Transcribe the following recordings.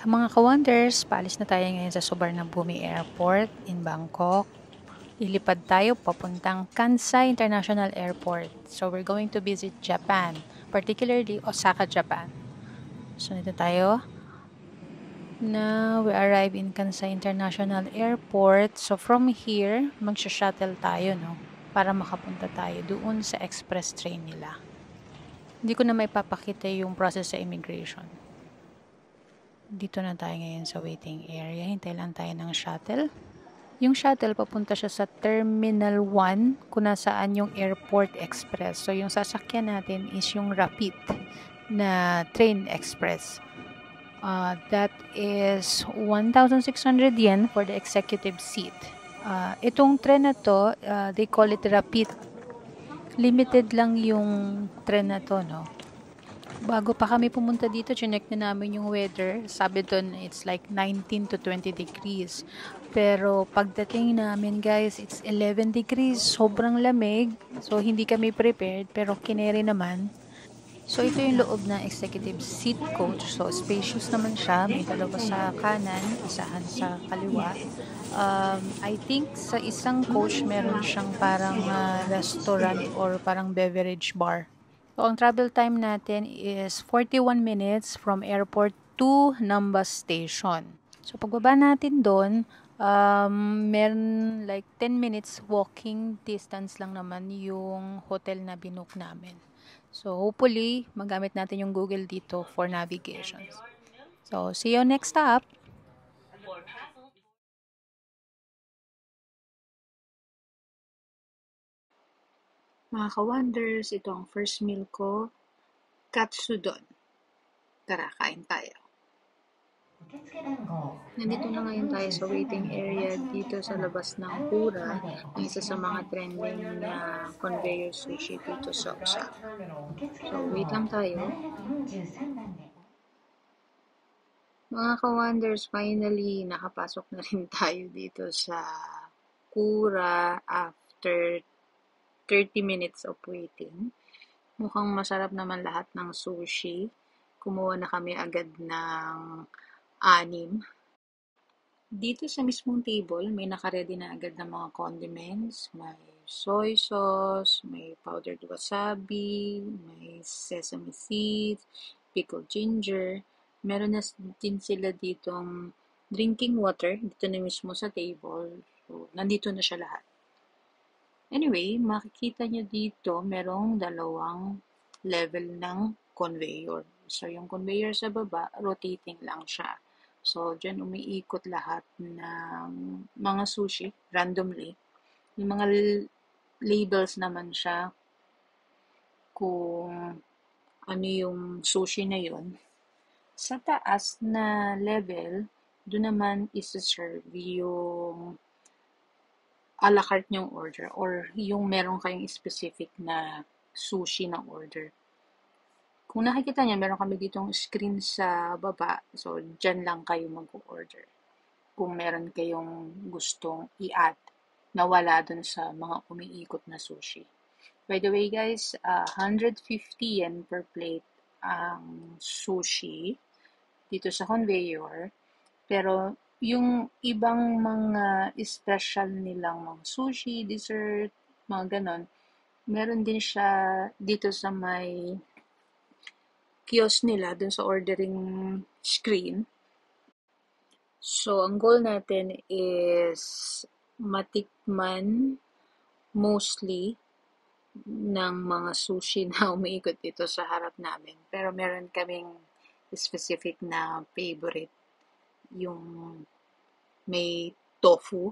Mga ka-wonders, paalis na tayo ngayon sa Suvarnabhumi Airport in Bangkok. Ilipad tayo papuntang Kansai International Airport. So we're going to visit Japan, particularly Osaka, Japan. So nito tayo. Now we arrive in Kansai International Airport. So from here, magsha-shuttle tayo, no? Para makapunta tayo doon sa express train nila. Hindi ko na may papakita yung process sa immigration. Dito na tayo ngayon sa waiting area. Hintay lang tayo ng shuttle. Yung shuttle, papunta siya sa Terminal 1 kung nasaan yung Airport Express. So, yung sasakyan natin is yung Rapid na Train Express. That is 1,600 yen for the executive seat. Itong tren na to, they call it Rapid. Limited lang yung tren na to, no? Bago pa kami pumunta dito, chinek na namin yung weather. Sabi doon, it's like 19 to 20 degrees. Pero pagdating namin, guys, it's 11 degrees. Sobrang lamig. So, hindi kami prepared, pero kineri naman. So, ito yung loob na executive seat coach. So, spacious naman siya. May dalawa sa kanan, isahan sa kaliwa. I think sa isang coach, meron siyang parang restaurant or parang beverage bar. So, ang travel time natin is 41 minutes from airport to Namba Station. So, pagbaba natin doon, meron like 10 minutes walking distance lang naman yung hotel na binook namin. So, hopefully, magamit natin yung Google dito for navigation. So, see you next stop! Mga ka-wonders, ito ang first meal ko, katsudon. Tara, kain tayo. Nandito na ngayon tayo sa waiting area dito sa labas ng Kura, isa sa mga trending na conveyor sushi dito sa Osaka. So, wait lang tayo. Mga ka-wonders, finally, nakapasok na rin tayo dito sa Kura after 30 minutes of waiting. Mukhang masarap naman lahat ng sushi. Kumuha na kami agad ng 6. Dito sa mismong table, may nakaredy na agad ng mga condiments. May soy sauce, may powdered wasabi, may sesame seeds, pickled ginger. Meron na din sila ditong drinking water dito na mismo sa table. So, nandito na siya lahat. Anyway, makikita nyo dito, merong 2 level ng conveyor. So, yung conveyor sa baba, rotating lang siya. So, dyan umiikot lahat ng mga sushi, randomly. Yung mga labels naman siya kung ano yung sushi na yun. Sa taas na level, doon naman isa-serve yung a la carte nyong order or yung meron kayong specific na sushi na order. Kung nakikita niya, meron kami ditong screen sa baba. So, dyan lang kayo mag-order. Kung meron kayong gustong i-add na wala dun sa mga umiikot na sushi. By the way, guys, 150 yen per plate ang sushi dito sa conveyor. Pero, yung ibang mga special nilang mga sushi, dessert, mga ganon, meron din siya dito sa may kiosk nila, dun sa ordering screen. So, ang goal natin is matikman mostly ng mga sushi na umiikot dito sa harap namin. Pero meron kaming specific na favorite. Yung may tofu.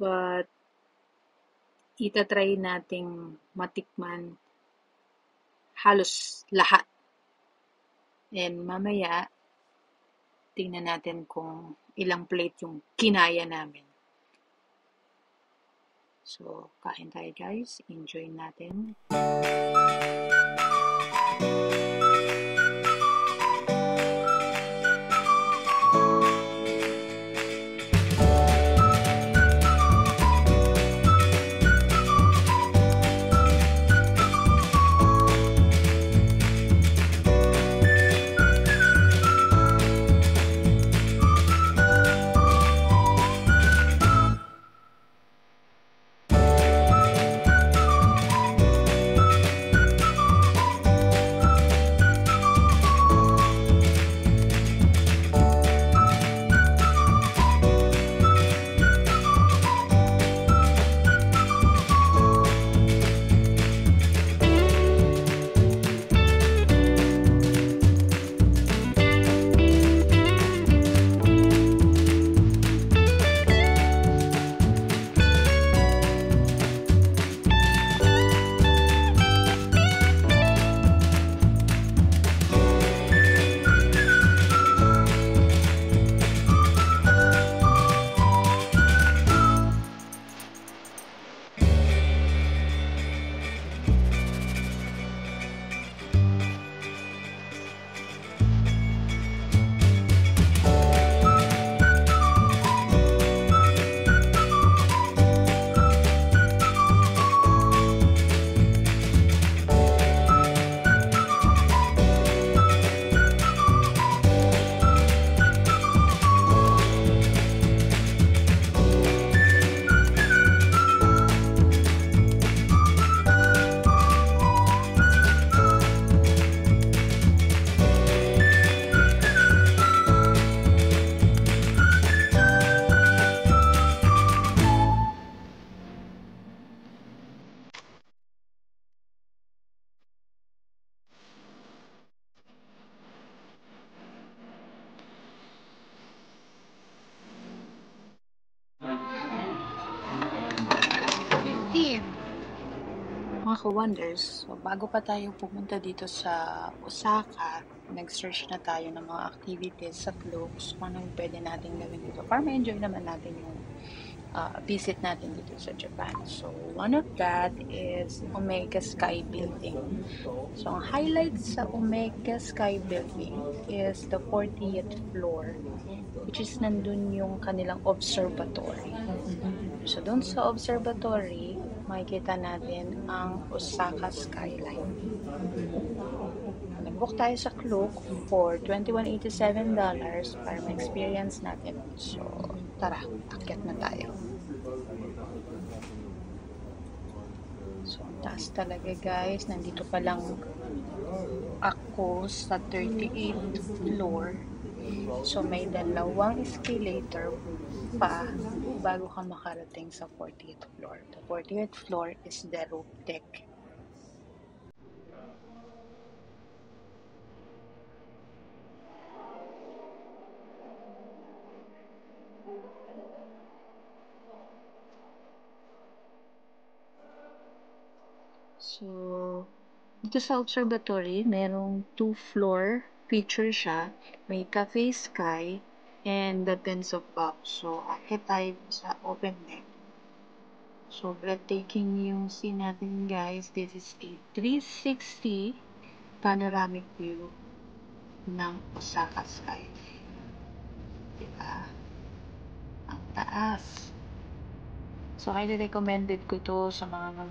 But, itatry nating matikman halos lahat. And mamaya, tingnan natin kung ilang plate yung kinaya namin. So, kain tayo guys. Enjoy natin. Mga ka-wonders, so bago pa tayo pumunta dito sa Osaka, nag-search na tayo ng mga activities sa Klook, kung anong pwede natin gawin dito para ma-enjoy naman natin yung visit natin dito sa Japan. So, one of that is Omega Sky Building. So, ang highlight sa Omega Sky Building is the 40th floor, which is nandun yung kanilang observatory. So, dun sa observatory, makikita natin ang Osaka skyline. Nag-book tayo sa Klook for $2187 para ma-experience natin. So, tara, akyat na tayo. So, ang taas talaga guys. Nandito pa lang ako sa 38th floor. So, may dalawang escalator pa bago ka makarating sa 40th floor. The 40th floor is the roof deck. So, dito sa observatory, merong 2-floor feature siya. May cafe sky and the tens of box. So, akit tayo sa open deck. So, breathtaking yung scene natin guys. This is a 360 panoramic view ng Osaka sky. Diba? Ang taas. So, highly recommended ko to sa mga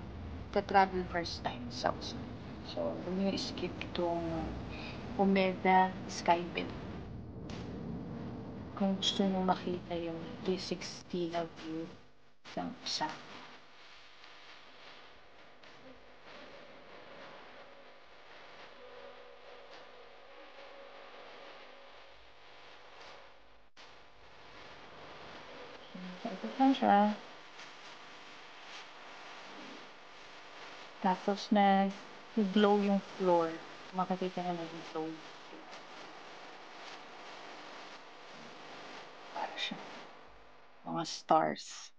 travel first time sa Osaka. So, huwag nyo skip itong Omega Sky Building. Kung gusto nyo makita yung 360 na view ng Osaka. So, ito lang siya. Tapos glow yung floor. Makikita na nag-glow. Para siya. Mga stars.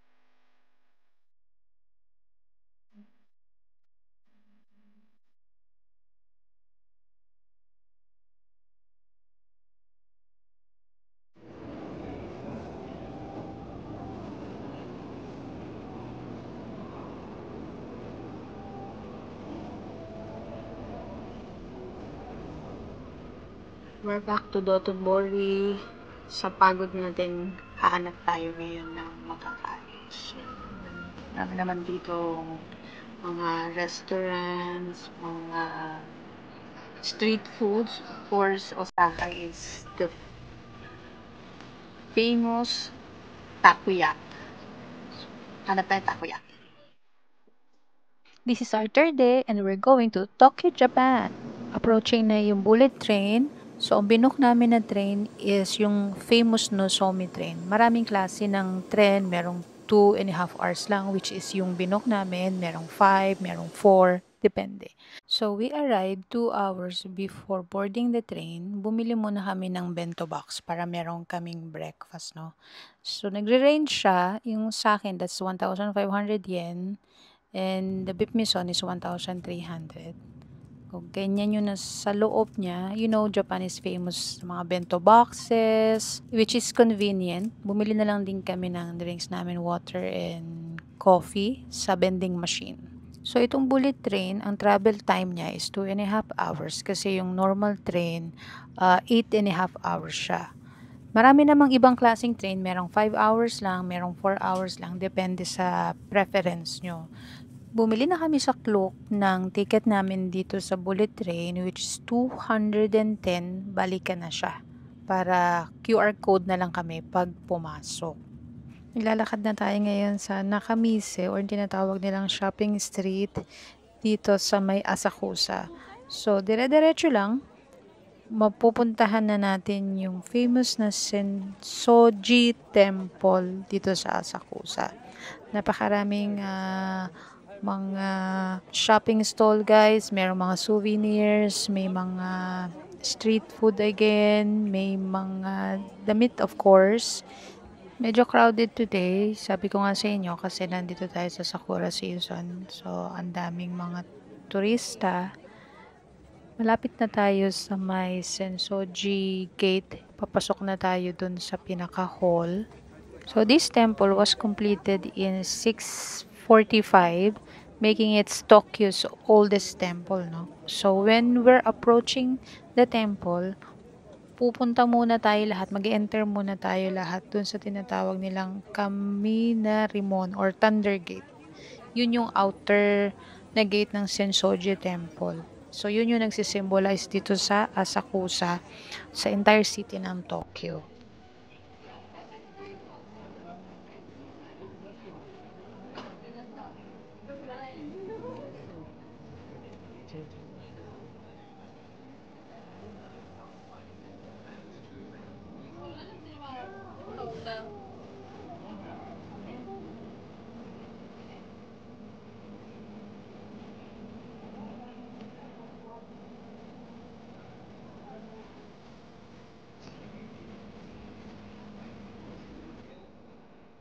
We're back to Dotonbori. Sa pagod natin, hahanap tayo ngayon ng makakain. So, marami naman dito mga restaurants, mga street foods. Of course, Osaka is the famous takoyaki. Hanap tayo takoyaki. This is our third day and we're going to Tokyo, Japan. Approaching na yung bullet train. So, ang binook namin na train is yung famous Nozomi train. Maraming klase ng train. Merong 2.5 hours lang, which is yung binook namin. Merong 5, merong 4. Depende. So, we arrived 2 hours before boarding the train. Bumili muna kami ng bento box para merong kaming breakfast, no? So, nagre-range siya. Yung sa akin, that's 1,500 yen. And the beef miso is 1,300. Kung ganyan yung nasa loob niya, you know, Japan is famous sa mga bento boxes, which is convenient. Bumili na lang din kami ng drinks namin, water and coffee sa vending machine. So, itong bullet train, ang travel time niya is 2.5 hours kasi yung normal train, 8.5 hours siya. Marami namang ibang klaseng train, merong 5 hours lang, merong 4 hours lang, depende sa preference nyo. Bumili na kami sa Klook ng ticket namin dito sa bullet train, which is 210, balikan na siya. Para QR code na lang kami pag pumasok. Naglalakad na tayo ngayon sa Nakamise or tinatawag nilang shopping street dito sa may Asakusa. So, dire-diretso lang. Mapupuntahan na natin yung famous na Sensoji Temple dito sa Asakusa. Napakaraming mga shopping stall guys, mayroong mga souvenirs, may mga street food again, may mga damit of course, Medyo crowded today. Sabi ko nga sa inyo kasi nandito tayo sa Sakura season. So, ang daming mga turista. Malapit na tayo sa may Sensoji Gate. Papasok na tayo dun sa pinaka-hall. So, this temple was completed in 645, making it Tokyo's oldest temple, no? So, when we're approaching the temple, pupunta muna tayo lahat, mag-enter muna tayo lahat dun sa tinatawag nilang Kaminarimon or Thunder Gate. Yun yung outer na gate ng Sensoji Temple. So, yun yung nagsisimbolize dito sa Asakusa, sa entire city ng Tokyo.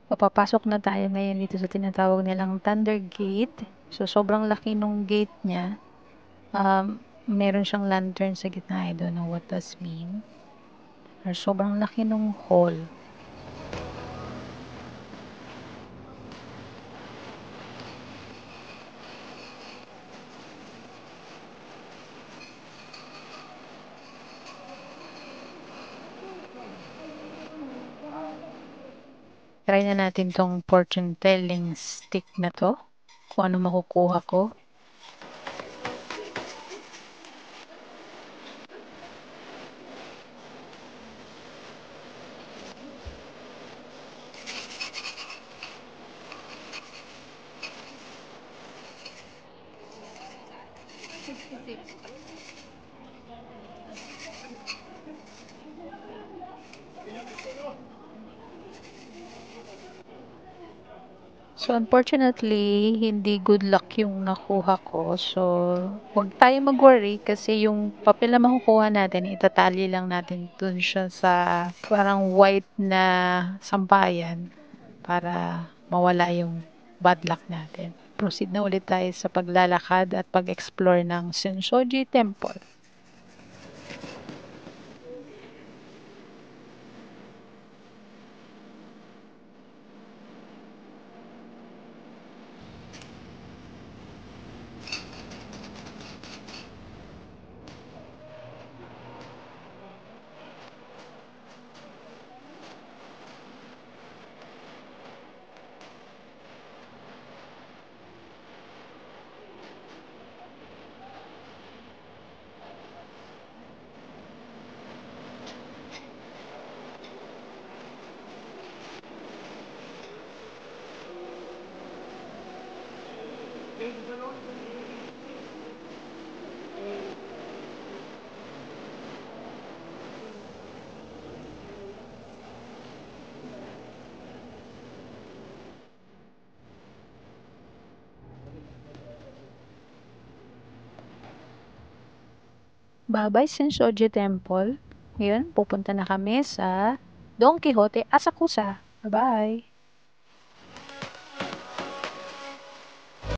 Papapasok na tayo ngayon dito sa tinatawag nilang Thunder Gate. So, sobrang laki nung gate niya. Meron siyang lantern sa gitna. I don't know what does mean. Or sobrang laki nung hall. Try na natin tong fortune telling stick na to. Kung ano makukuha ko. So, unfortunately, hindi good luck yung nakuha ko. So, huwag tayo mag-worry kasi yung papel na makukuha natin, itatali lang natin dun siya sa parang white na sampayan para mawala yung bad luck natin. Proceed na ulit tayo sa paglalakad at pag-explore ng Sensoji Temple. Bye-bye Sensoji Temple. Ngayon, pupunta na kami sa Don Quixote Asakusa. Bye-bye!